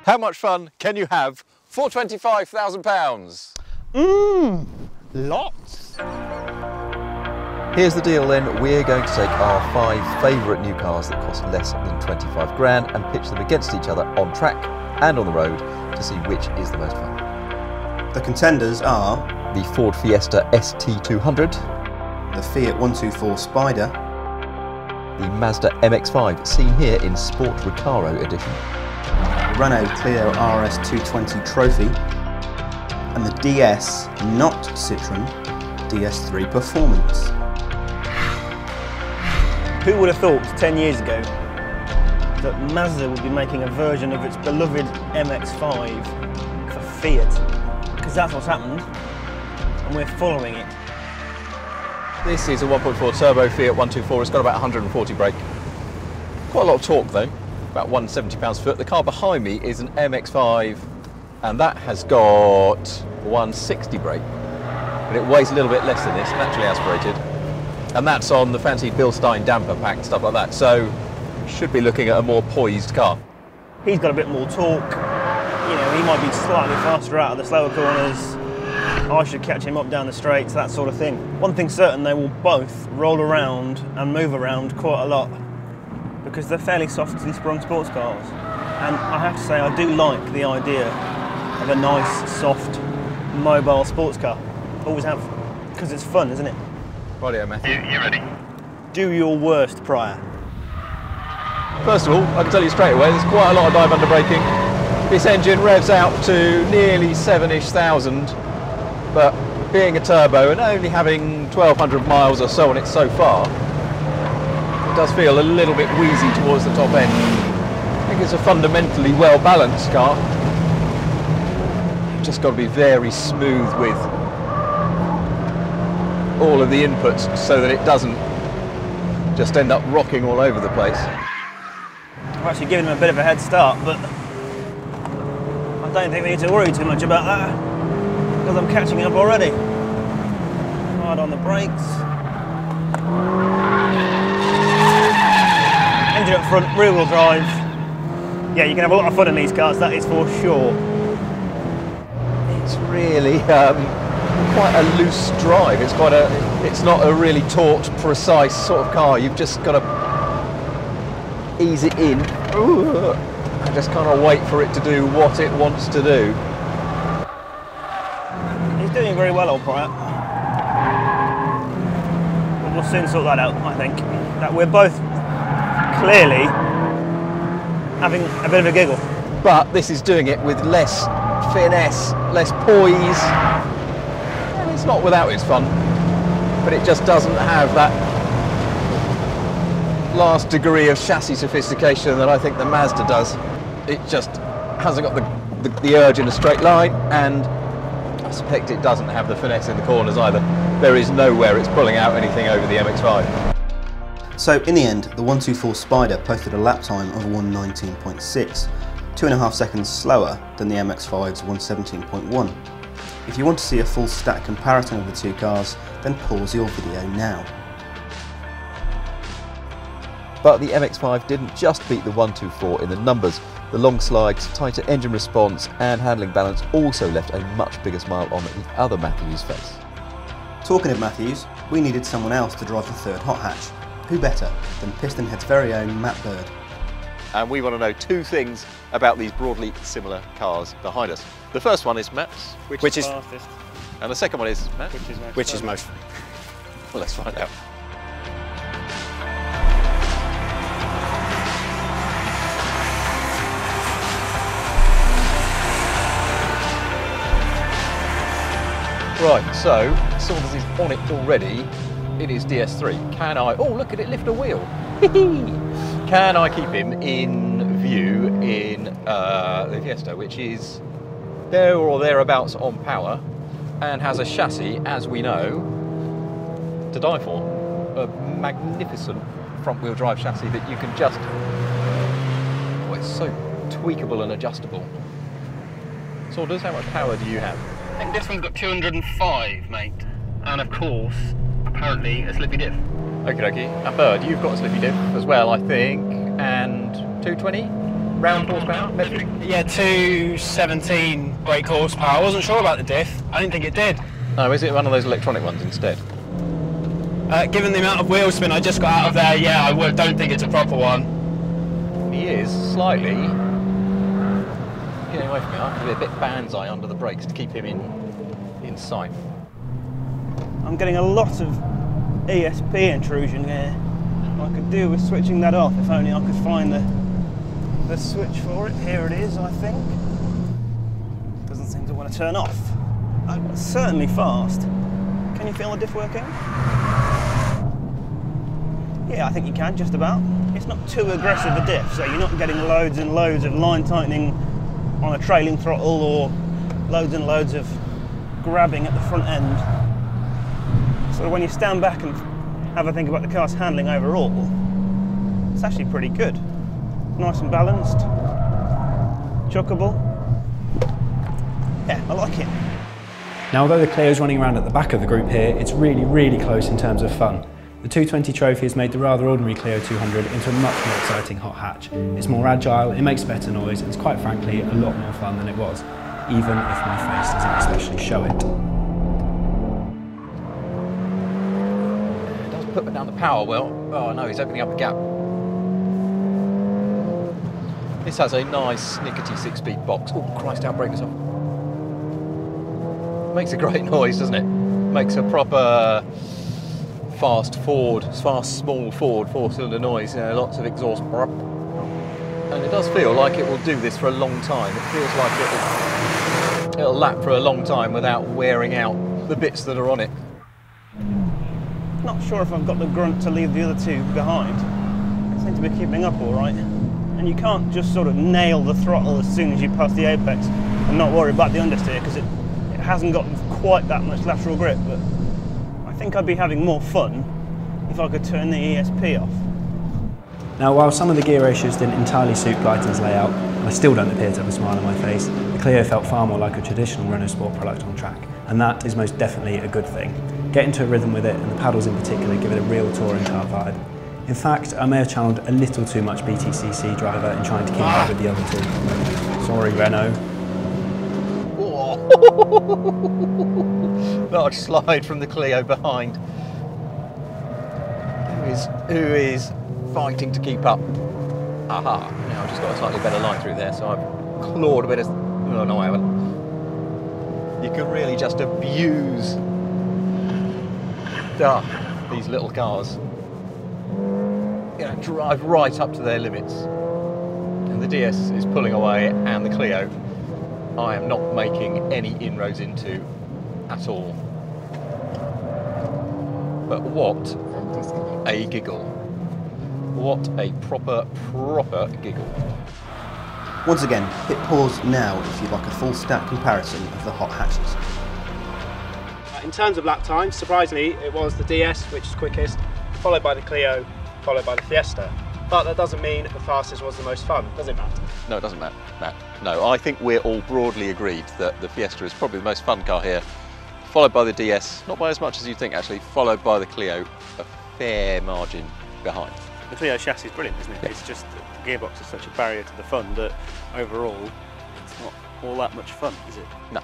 How much fun can you have for £25,000? Lots. Here's the deal then, we're going to take our 5 favourite new cars that cost less than 25 grand and pitch them against each other on track and on the road to see which is the most fun. The contenders are The Ford Fiesta ST200, the Fiat 124 Spider, the Mazda MX-5, seen here in Sport Recaro edition, the Renault Clio RS 220 Trophy, and the DS, not Citroen, DS3 Performance. Who would have thought 10 years ago that Mazda would be making a version of its beloved MX-5 for Fiat? Because that's what's happened, and we're following it. This is a 1.4 turbo Fiat 124. It's got about 140 brake. Quite a lot of torque though, about 170 pounds-foot. The car behind me is an MX-5 and that has got 160 brake. But it weighs a little bit less than this, naturally aspirated. And that's on the fancy Bilstein damper pack and stuff like that. So should be looking at a more poised car. He's got a bit more torque. You know, he might be slightly faster out of the slower corners. I should catch him up down the straights, that sort of thing. One thing's certain, they will both roll around and move around quite a lot because they're fairly softly sprung sports cars. And I have to say, I do like the idea of a nice, soft, mobile sports car. Always have, because it's fun, isn't it? Rightio, Matthew. You ready? Do your worst, Prior. First of all, I can tell you straight away, there's quite a lot of dive under braking. This engine revs out to nearly 7-ish thousand. But being a turbo and only having 1,200 miles or so on it so far, it does feel a little bit wheezy towards the top end. I think it's a fundamentally well-balanced car. You've just got to be very smooth with all of the inputs so that it doesn't just end up rocking all over the place. I've actually given him a bit of a head start, but I don't think we need to worry too much about that, because I'm catching up already. Hard on the brakes. Engine up front, rear wheel drive. Yeah, you can have a lot of fun in these cars, that is for sure. It's really quite a loose drive. It's not a really taut, precise sort of car. You've just got to ease it in and just kind of wait for it to do what it wants to do. He's doing very well, old Prior. But we'll soon sort that out, I think. That we're both clearly having a bit of a giggle. But this is doing it with less finesse, less poise. And it's not without its fun, but it just doesn't have that last degree of chassis sophistication that I think the Mazda does. It just hasn't got the urge in a straight line, and I suspect it doesn't have the finesse in the corners either. There is nowhere it's pulling out anything over the MX-5. So in the end, the 124 Spider posted a lap time of 119.6, 2.5 seconds slower than the MX-5's 117.1. If you want to see a full stat comparison of the two cars, then pause your video now. But the MX-5 didn't just beat the 124 in the numbers. The long slides, tighter engine response and handling balance also left a much bigger smile on the other Matthews' face. Talking of Matthews, we needed someone else to drive the third hot hatch. Who better than Pistonhead's very own Matt Bird? And we want to know two things about these broadly similar cars behind us. The first one is Matt's, Which is fastest. and the second one is Matt. Which is most. Well, let's find out. Right, so Saunders is on it already. It is DS3. Can I? Oh, look at it lift a wheel. Can I keep him in view in the Fiesta, which is there or thereabouts on power and has a chassis, as we know, to die for. A magnificent front-wheel drive chassis that you can just... Oh, it's so tweakable and adjustable. Saunders, how much power do you have? I think this one's got 205, mate. And of course, apparently a slippy diff. Okie dokie. And Bird, you've got a slippy diff as well, I think, and 220? round horsepower, metric? Yeah, 217 brake horsepower. I wasn't sure about the diff. I didn't think it did. No, is it one of those electronic ones instead? Given the amount of wheel spin I just got out of there, yeah, I don't think it's a proper one. He is slightly getting away from me. I have to be a bit banzai under the brakes to keep him in sight. I'm getting a lot of ESP intrusion here. I could do with switching that off if only I could find the switch for it. Here it is, I think. Doesn't seem to want to turn off. It's certainly fast. Can you feel the diff working? Yeah, I think you can, just about. It's not too aggressive a diff, so you're not getting loads and loads of line tightening on a trailing throttle or loads and loads of grabbing at the front end. So when you stand back and have a think about the car's handling overall, it's actually pretty good. Nice and balanced, chuckable. Yeah, I like it. Now, although the Clio is running around at the back of the group here, it's really, really close in terms of fun. The 220 Trophy has made the rather ordinary Clio 200 into a much more exciting hot hatch. It's more agile, it makes better noise, and it's quite frankly a lot more fun than it was, even if my face doesn't especially show it. It does put down the power well. Oh no, he's opening up a gap. This has a nice snickety 6-speed box. Oh Christ, how brake us off. Makes a great noise, doesn't it? Makes a proper fast small Ford 4-cylinder noise, you know, lots of exhaust. And it does feel like it will do this for a long time. It feels like it'll lap for a long time without wearing out the bits that are on it. Not sure if I've got the grunt to leave the other two behind. They seem to be keeping up all right. And you can't just sort of nail the throttle as soon as you pass the apex and not worry about the understeer, because it hasn't got quite that much lateral grip. But I think I'd be having more fun if I could turn the ESP off. Now, while some of the gear ratios didn't entirely suit Blyton's layout, I still don't appear to have a smile on my face, the Clio felt far more like a traditional Renaultsport product on track, and that is most definitely a good thing. Get into a rhythm with it, and the paddles in particular give it a real touring car vibe. In fact, I may have channeled a little too much BTCC driver in trying to keep up with the other two. Sorry, Renault. Large slide from the Clio behind. Who is fighting to keep up? Aha! Now I've just got a slightly better line through there, so I've clawed a bit of. Oh no, I haven't. You can really just abuse these little cars. You know, drive right up to their limits. And the DS is pulling away, and the Clio I am not making any inroads into at all. But what a giggle. What a proper giggle. Once again, hit pause now if you'd like a full stack comparison of the hot hatches. In terms of lap time, surprisingly, it was the DS which is quickest, followed by the Clio, followed by the Fiesta. But that doesn't mean the fastest was the most fun, does it, Matt? No, it doesn't, Matt. No, I think we're all broadly agreed that the Fiesta is probably the most fun car here, followed by the DS, not by as much as you think actually, followed by the Clio, a fair margin behind. The Clio chassis is brilliant, isn't it? Yeah. It's just that the gearbox is such a barrier to the fun that overall it's not all that much fun, is it? No,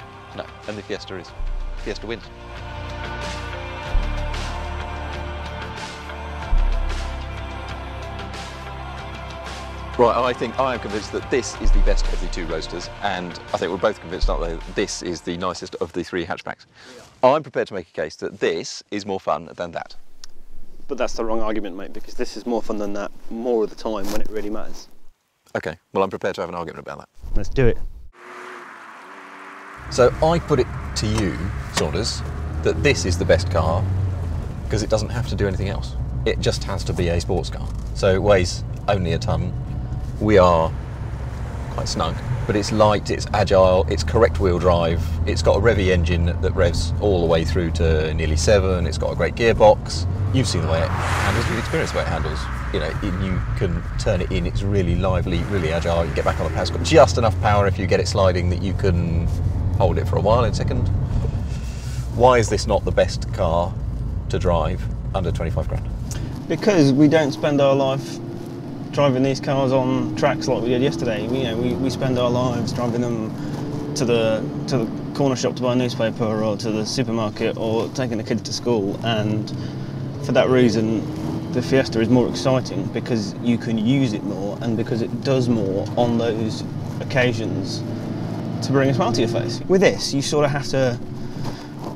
and the Fiesta is. Fiesta wins. Right, I am convinced that this is the best of the two roadsters, and I think we're both convinced, aren't they, that this is the nicest of the three hatchbacks. Yeah. I'm prepared to make a case that this is more fun than that. But that's the wrong argument, mate, because this is more fun than that more of the time when it really matters. Okay, well, I'm prepared to have an argument about that. Let's do it. So I put it to you, Saunders, that this is the best car because it doesn't have to do anything else. It just has to be a sports car. So it weighs only a tonne. We are quite snug, but it's light, it's agile, it's correct wheel drive, it's got a revvy engine that revs all the way through to nearly 7, it's got a great gearbox. You've seen the way it handles, you've experienced the way it handles. You know, you can turn it in, it's really lively, really agile, you can get back on the pads, it's got just enough power if you get it sliding that you can hold it for a while in a second. Why is this not the best car to drive under 25 grand? Because we don't spend our life driving these cars on tracks like we did yesterday. We spend our lives driving them to the corner shop to buy a newspaper, or to the supermarket, or taking the kids to school, and for that reason the Fiesta is more exciting, because you can use it more and because it does more on those occasions to bring a smile to your face. With this, you sort of have to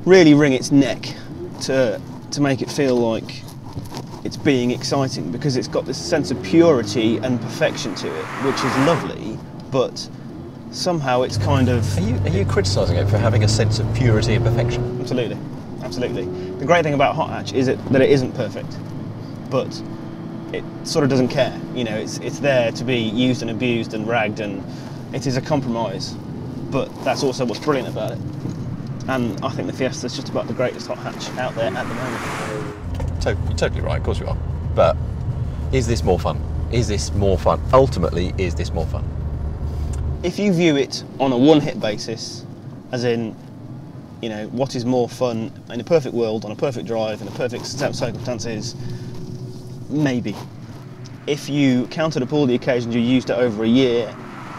really wring its neck to make it feel like it's being exciting, because it's got this sense of purity and perfection to it, which is lovely, but somehow it's kind of... Are you criticising it for having a sense of purity and perfection? Absolutely, absolutely. The great thing about hot hatch is that it isn't perfect, but it sort of doesn't care. You know, it's there to be used and abused and ragged, and it is a compromise, but that's also what's brilliant about it. And I think the Fiesta is just about the greatest hot hatch out there at the moment. You're totally right, of course you are. But is this more fun? Is this more fun? Ultimately, is this more fun? If you view it on a one-hit basis, as in, you know, what is more fun in a perfect world, on a perfect drive, in a perfect set of circumstances, maybe. If you counted up all the occasions you used it over a year,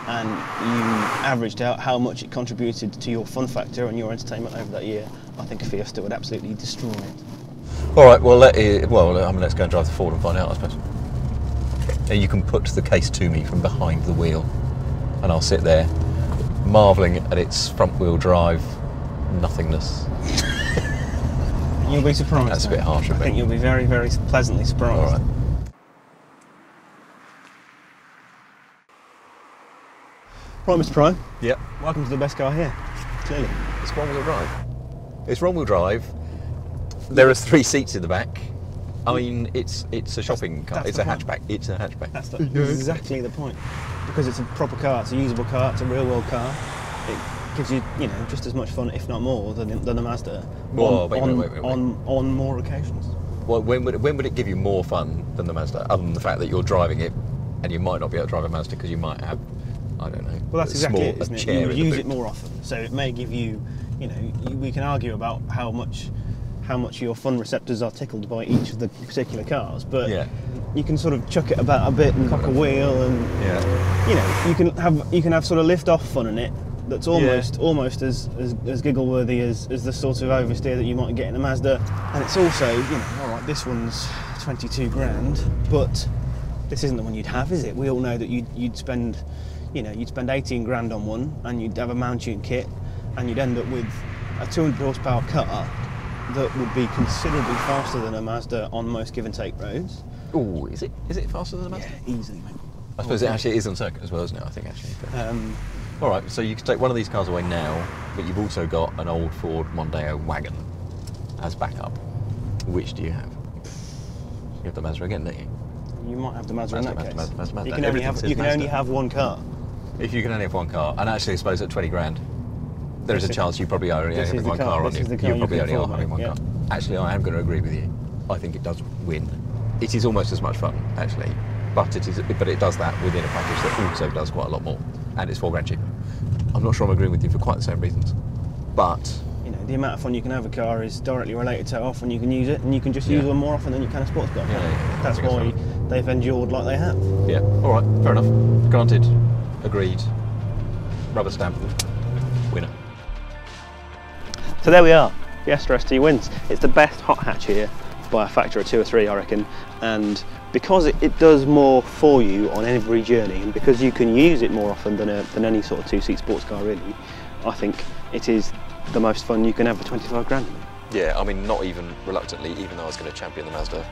and you averaged out how much it contributed to your fun factor and your entertainment over that year, I think a Fiesta would absolutely destroy it. All right, well, let's go and drive the Ford and find out, I suppose. You can put the case to me from behind the wheel, and I'll sit there marvelling at its front-wheel drive nothingness. You'll be surprised. That's a bit harsh, I think you'll be very, very pleasantly surprised. All right. Right, Mr. Prime. Yep. Welcome to the best car here, clearly. It's one-wheel drive. It's one-wheel drive. There are 3 seats in the back. I mean, it's a shopping car. It's a hatchback. It's a hatchback. That's exactly the point. Because it's a proper car, it's a usable car, it's a real-world car. It gives you, just as much fun, if not more, than a Mazda on more occasions. Well, when would it give you more fun than the Mazda, other than the fact that you're driving it, and you might not be able to drive a Mazda because you might have, I don't know. Well, that's exactly it, isn't it? You would use it more often, so it may give you, we can argue about how much your fun receptors are tickled by each of the particular cars, but you can sort of chuck it about a bit and cock a wheel, and you can have sort of lift-off fun in it. That's almost as giggle-worthy as the sort of oversteer that you might get in a Mazda, and it's also, all right, this one's 22 grand, but this isn't the one you'd have, is it? We all know that you'd spend 18 grand on one, and you'd have a mount tune kit, and you'd end up with a 200 horsepower car that would be considerably faster than a Mazda on most give and take roads. Oh, is it faster than a Mazda? Yeah, easily, mate. I suppose it actually is on circuit as well, isn't it? I think actually. But, all right, so you can take one of these cars away now, but you've also got an old Ford Mondeo wagon as backup. Which do you have? You have the Mazda again, don't you? You might have the Mazda in that case. Mazda. You can only have one car. If you can only have one car, and actually I suppose at 20 grand, there is a chance you probably are only having one car on you. You probably only are having one car. Actually, I am going to agree with you. I think it does win. It is almost as much fun, actually, but it does that within a package that also does quite a lot more, and it's 4 grand cheaper. I'm not sure I'm agreeing with you for quite the same reasons, but the amount of fun you can have a car is directly related to how often you can use it, and you can just use one more often than you can a sports car. That's why they've endured like they have. Yeah. All right. Fair enough. Granted. Agreed. Rubber stamp. Winner. So there we are. Fiesta ST wins. It's the best hot hatch here by a factor of 2 or 3, I reckon. And because it does more for you on every journey, and because you can use it more often than any sort of 2-seat sports car, really, I think it is the most fun you can have for 25 grand. Yeah, I mean, not even reluctantly, even though I was going to champion the Mazda,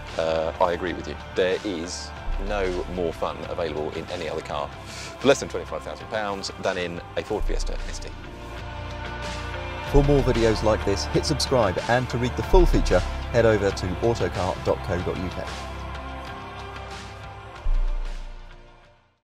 I agree with you. There is no more fun available in any other car for less than £25,000 than in a Ford Fiesta ST. For more videos like this, hit subscribe, and to read the full feature, head over to autocar.co.uk.